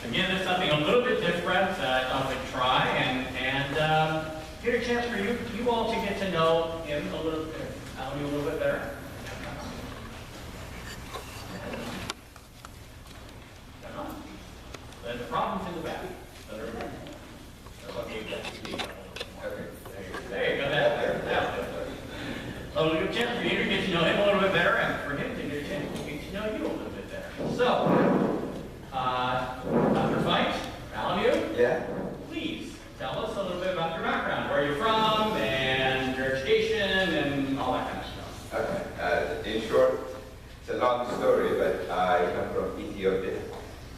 Again, there's something a little bit different that I thought we'd try, and get a chance for you all to get to know him a little bit, Alemu a little bit better. Then the problem's in the back. Okay, there you go. There. So we'll give a chance for you to get to know him a little bit better, and for him to get a chance to get to know you a little bit better. So, Dr. Fite, Alemu, yeah, please tell us a little bit about your background, where you're from, and your education, and all that kind of stuff. Okay. In short, it's a long story, but I come from Ethiopia,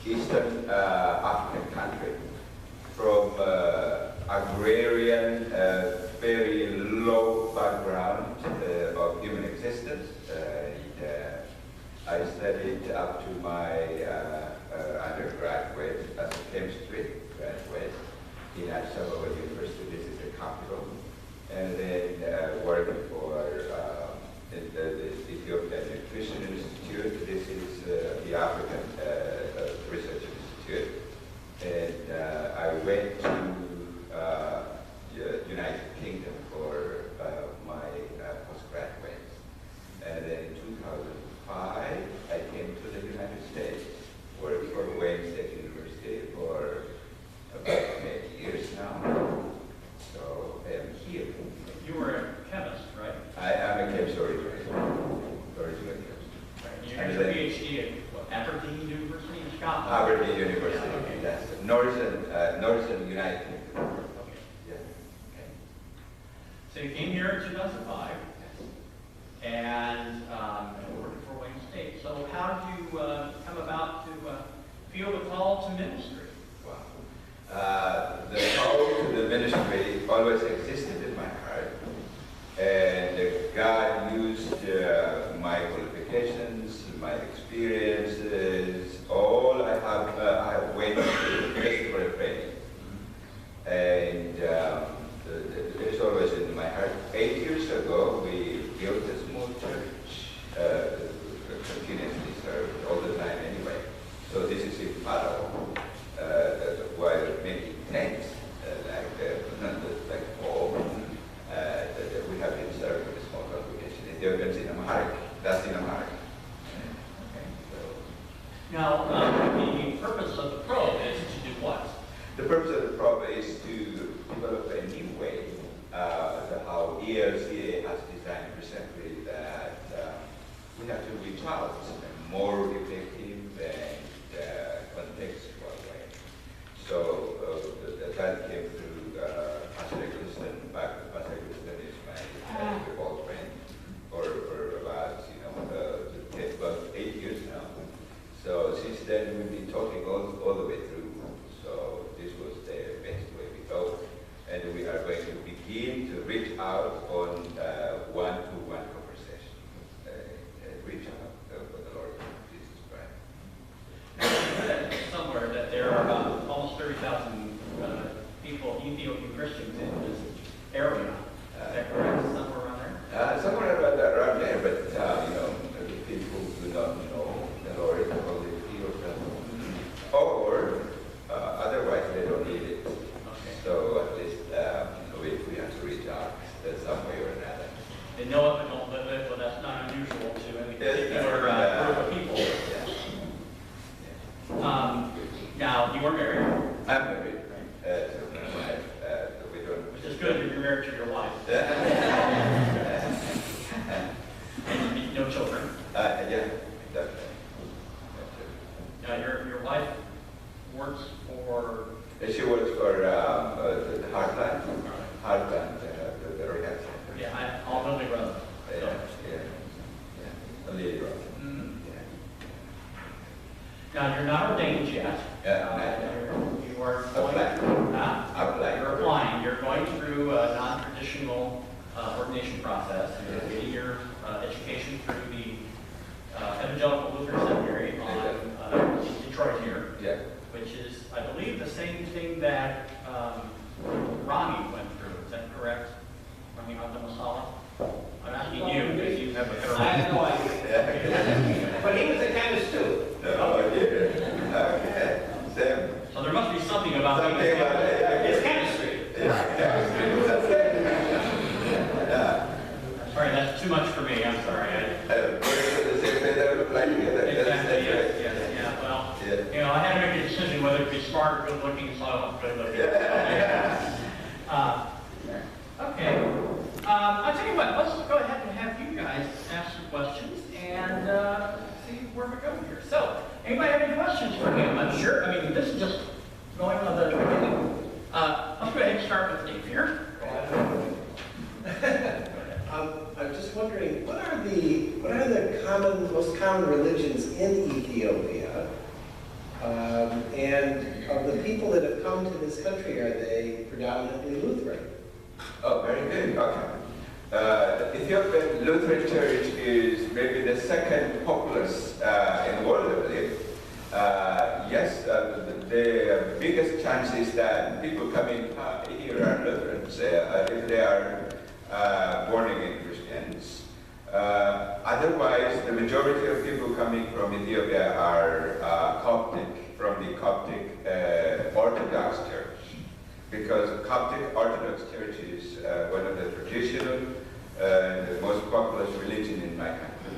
Eastern African country, from agrarian, very low background of human existence. I studied up to my undergraduate as a chemistry graduate in Addis Ababa University. This is the capital. And then working for the Ethiopian Christian Institute. This is the African Research Institute. And I went to United Kingdom for my postgraduate. And then in 2005, I came to the United States, worked for Wayne State University for about 10 years now. So I am here. You were a chemist, right? I am a chemist originally. You got your PhD at what, Aberdeen University in Scotland? Aberdeen University, Yeah, okay. yes. Northern United Kingdom. Okay. Yeah. Okay. So you came here in 2005, and working for Wayne State. So how did you come about to feel the call to ministry? Wow. The call to the ministry always existed in my heart, and God used my qualifications, my experiences, all I have went through just for a training. And it's always in my heart. 8 years ago, we built a small church, continuously served all the time anyway. So this is in parallel. While making tents, like Paul, we have been serving a small congregation. Ethiopians in Amharic. That's in Amharic. Okay. Now, the purpose of the probe is to do what? The purpose of the probe is to develop a new way, how ELCA has designed recently, that we have to reach out in a more effective and contextual way. So that came through Pastor Eccleston. Pastor Eccleston is my old friend for about, about 8 years now. So since then we've been talking all the way through. So this was the best way we thought. And we are going to begin to reach out on one-to-one conversation. Reach out for the Lord Jesus Christ. I read somewhere that there are about almost 30,000 people, Ethiopian Christians, in this area. Is that correct? Somewhere around there? Somewhere around there, but the people do not know the Lord, only few of them. Or otherwise they don't need it. Okay. So at least we have to reach out in some way or another. They know it but don't live it, but that's not unusual to any Yes, particular group of people. Yeah. Now, you are married, I'm married. We don't. which is good if you're married to your wife. And no children. Yeah, definitely. Now, your wife works for... She works for the Heartland, the rehab center. Yeah, on Lily Road. So. The Lily Road. Mm. Now, you're not ordained yet. You are Applying. You're applying. You're going through a non-traditional ordination process. You're getting your education through the Evangelical Lutheran Seminary in Detroit here. Yeah. Which is, I believe, the same thing that Ronnie went through. Is that correct? Ronnie Abdamasala? I'm asking you because you have a third. I have no idea. But he was a chemist too. Oh, yeah. Okay. Same. You know, I had to make a decision whether to be smart or good looking, so I went good looking. Okay. I'll tell you what, let's go ahead and have you guys ask some questions and see where we go here. So, anybody have any questions for him? I'm sure, I mean, this is just going on the beginning. Let's go ahead and start with Dave here. I'm just wondering, what are the most common religions in Ethiopia? And of the people that have come to this country, are they predominantly Lutheran? Oh, very good. Okay. The Ethiopian Lutheran Church is maybe the second populous in the world, I believe. Yes, the biggest chance is that people coming here are Lutherans if they are born-again Christians. Otherwise, the majority of people coming from Ethiopia are Coptic, from the Coptic Orthodox Church. Because Coptic Orthodox Church is one of the traditional and the most populous religion in my country.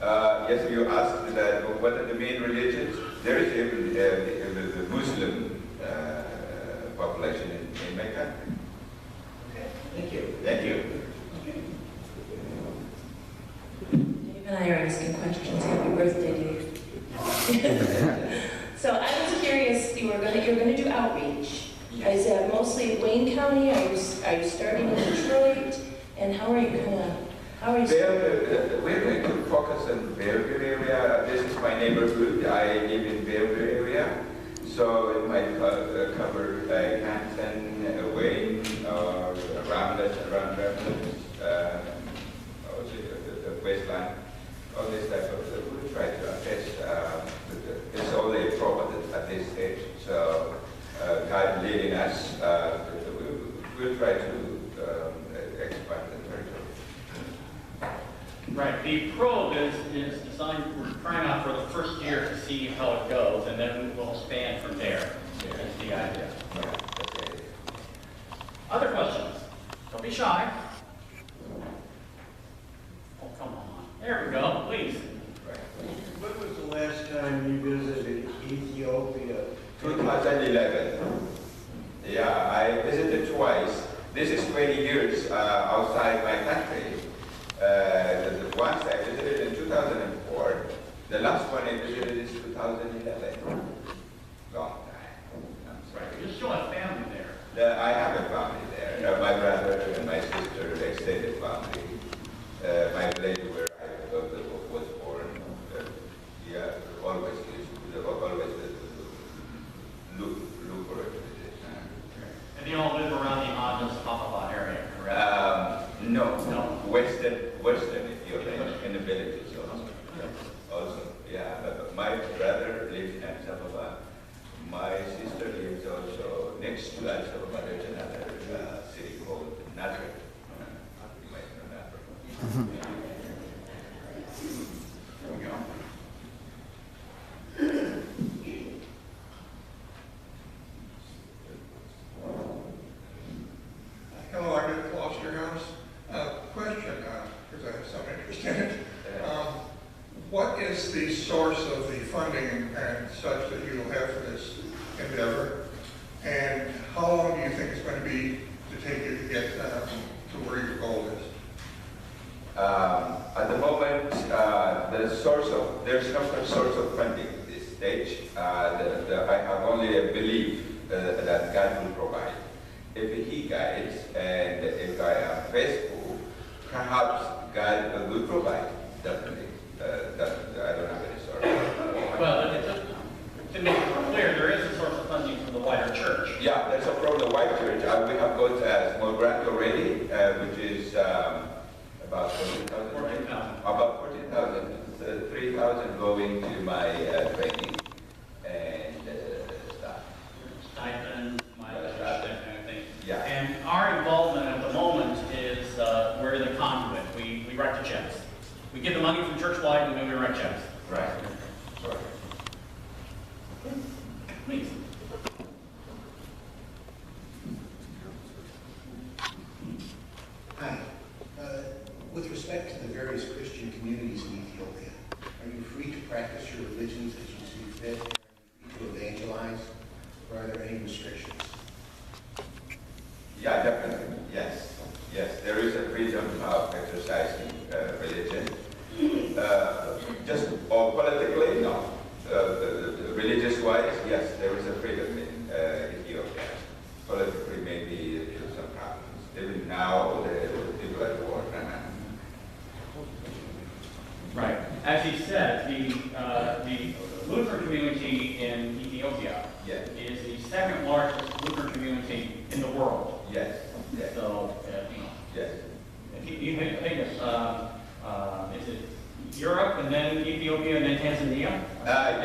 Yes, you asked that what are the main religions? There is even the Muslim population in my country. Okay, thank you. Thank you. Dave and I are asking questions. Happy birthday, Dave. So I was curious, you're going to do outreach. Is that mostly Wayne County? Are you starting in Detroit? And how are you We're going to focus on Bellevue area. This is my neighborhood. I live in Bellevue area. So it might cover Canton, Wayne, or Ramlet, around Ramlet, the wasteland, all this type of, we'll try to assess. It's only a probe at this stage. So God leading us, we'll try to expand the territory. Right, the probe is designed, we're trying out for the first year to see how it goes, and then we'll expand from there. That's the idea. Okay. Other questions? Don't be shy. Oh, come on. There we go, please. When was the last time you visited Ethiopia? 2011. Yeah, I visited twice. This is 20 years outside my country. Once I visited in 2004. The last one I visited is 2011. Long time. Right, you still have family there. I have a family there. My brother and my sister, extended family. My village where I was born. Yeah, always look for it. And you all live around the Addis Ababa area, correct? No. Western Ethiopia, in the villages also. Yeah, but my brother lives in Addis Ababa. My sister lives also next to Addis Ababa. There's another city called Nazareth. You might know Nazareth. There we go. Hello, I'm at Gloucester House. Question, because I have some interest in it. What is the source of the funding and such that you will have for this endeavor? And how long do you think it's going to be to take you to get to where your goal is? At the moment, there's no source of funding at this stage. I have only a belief that God will provide. If He guides and if I am faithful, perhaps God will provide. Definitely. I don't have any source. Well, to make it clear, there is a source of funding from the wider church. Yeah, there's a from the white church. We have got a small grant already, which is about 14,000. 14,000. About 14,000. 3,000 going to my training and stuff. Stipends, mileage, that kind of thing. Yeah. And our involvement at the moment is we're the conduit. We write the checks. We get the money from church-wide and then we write checks. Right. Right. Please. religious-wise, yes, there is a freedom in Ethiopia. Politically, maybe there's some problems. Even now, the people at war. Right. As he said, the Lutheran community in Ethiopia Yes. is the second largest Lutheran community in the world. Yes. Yes. So, you know, Yes. you think is it Europe and then Ethiopia and then Tanzania? Yeah.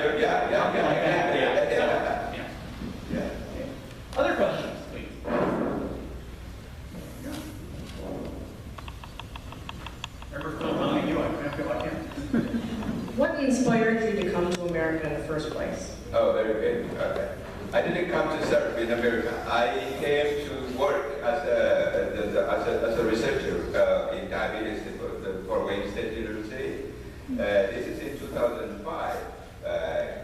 Yeah. Other questions, please? Ever feel telling you I feel like him? What inspired you to come to America in the first place? Oh, very good. Okay. I didn't come to serve in America. I came to work as a researcher in diabetes for Wayne State University. This is in 2005.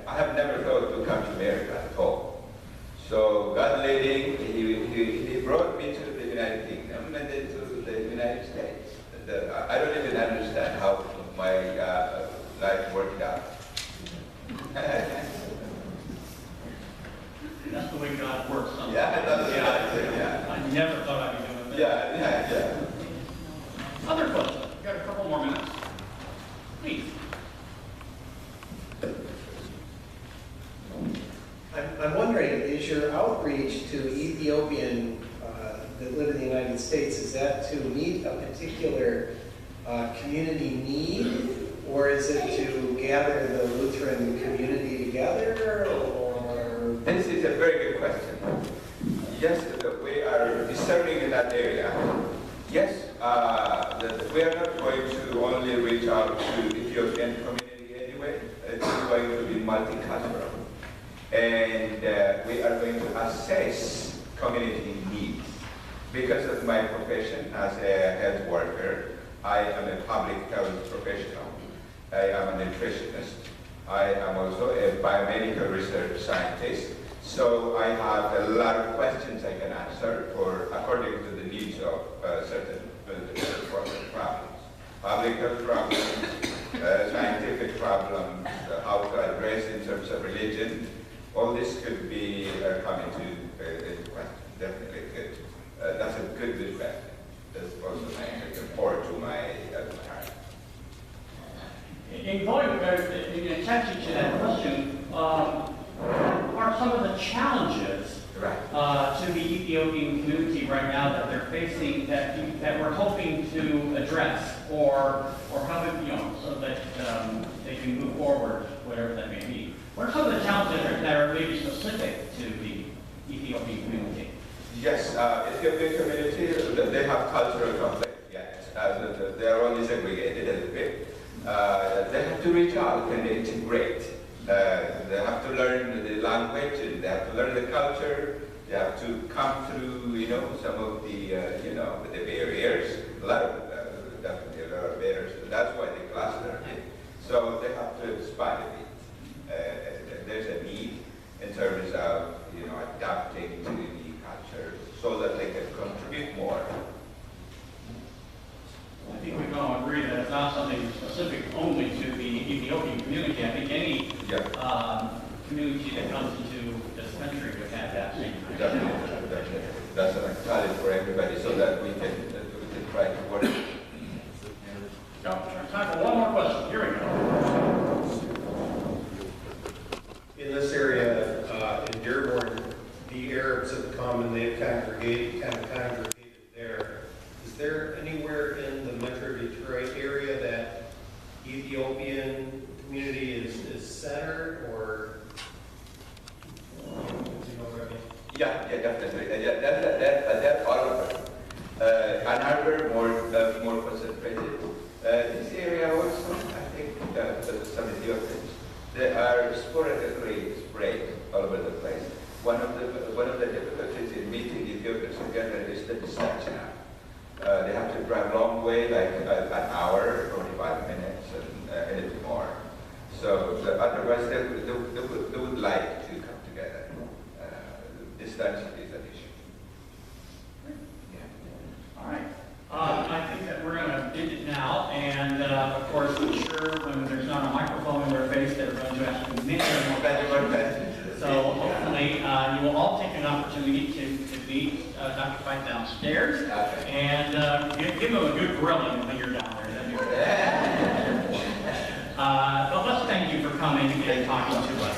I have never thought to come to America at all. So God leading, he brought me to the United Kingdom and then to the United States. I don't even understand how my life worked out. That's the way God works sometimes. Yeah, yeah. I never thought I'd be doing that. Yeah. Other questions? We've got a couple more minutes. Please. I'm wondering, is your outreach to Ethiopian that live in the United States, is that to meet a particular community need, or is it to gather the Lutheran community together, or? This is a very good question. Yes, we are serving in that area. Yes, we are not going to only reach out to Ethiopian community anyway. It's going to be multicultural. And we are going to assess community needs. Because of my profession as a health worker, I am a public health professional. I am a nutritionist. I am also a biomedical research scientist. So I have a lot of questions I can answer according to the needs of certain problems. Public health problems, scientific problems, how to address in terms of religion. All this could be coming into question. Definitely good. That's a good question. That's also looking forward to my retirement. In going, in attaching to that question, are some of the challenges to the Ethiopian community right now that they're facing that we're hoping to address, or how so that they can move forward, whatever that may be? What are some of the challenges that are maybe specific to the Ethiopian community? Yes, Ethiopian community, they have cultural conflict. Yes, they are only segregated a little bit. They have to reach out and integrate. They have to learn the language, and they have to learn the culture. They have to come through, some of the, the barriers. Definitely a lot of barriers. That's why they cluster. So they have to expand a bit. There's a need in terms of, adapting to the culture so that they can contribute more. I think we can all agree that it's not something specific only to the Ethiopian community. I think any community that comes into this country would have that same. Definitely. That's a challenge for everybody, so that we can try to work. Time for one more question. Here we go. In this area, in Dearborn, the Arabs have come and they've congregated there. Is there anywhere in the Metro Detroit area that Ethiopian community is centered, or do you know what I mean? Yeah, definitely. That's all of them. Ann Arbor, more concentrated. This area also, I think, some Ethiopians, they are sporadically spread all over the place. One of the difficulties in meeting Ethiopians together is the distance now. They have to drive a long way, like an hour, 45 minutes, and a little more. So otherwise, they would like to come together. Distance is an issue. Yeah. All right. I think that we're going to end it now, and of course, I'm sure when there's not a microphone in their face, they're going to ask you many more questions. all take an opportunity to meet Dr. Fite downstairs and give him a good grilling when you're down there. That'd be great. But let's thank you for coming and talking to us.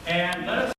And let us